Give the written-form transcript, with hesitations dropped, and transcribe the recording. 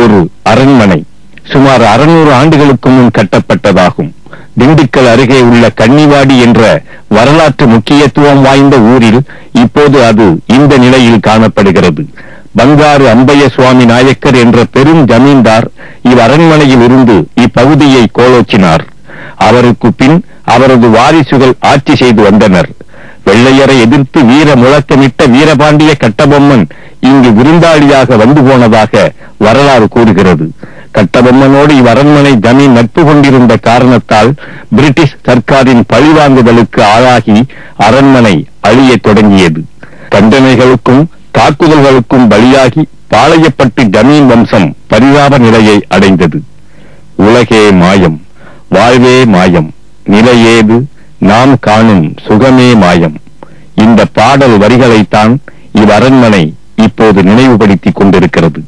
ஒரு அரண்மனை சுமார் 600 ஆண்டுகளுக்கு முன் கட்டப்பட்டதாகும். திண்டுக்கல் அருகே உள்ள கன்னிவாடி என்ற வரலாற்று முக்கியத்துவம் வாய்ந்த ஊரில் இப்போது அது இந்த நிலையில் காணப்படுகிறது. பங்காரு அம்பைய சுவாமி நாயக்கர் என்ற பெரும் ஜமீன்தார் இவ்வரண்மனையில் இருந்து இப்பகுதியை கோலோச்சினார். அவருக்கு பின் அவரது வாரிசுகள் ஆட்சி செய்து வந்தனர். வெள்ளையரை எதிர்த்து வீர முழக்கமிட்ட வீரபாண்டிய கட்டபொம்மன் இங்கு விருந்தாளியாக வந்து போனதாக வரலாறு கூறுகிறது. கட்டபொம்மனோடு இவ்வரண்மனை ஜமீன் நட்பு கொண்டிருந்த காரணத்தால் பிரிட்டிஷ் சர்க்காரின் பழிவாங்குதலுக்கு ஆளாகி அரண்மனை அழியத் தொடங்கியது. தண்டனைகளுக்கும் தாக்குதல்களுக்கும் பலியாகி பாளையப்பட்டு ஜமீன் வம்சம் பரிதாப நிலையை அடைந்தது. உலகே மாயம், வாழ்வே மாயம், நிலையேது நாம் காணும் சுகமே மாயம். இந்த பாடல் வரிகளைத்தான் இவ்வரண்மனை இப்போது நினைவுபடுத்திக் கொண்டிருக்கிறது.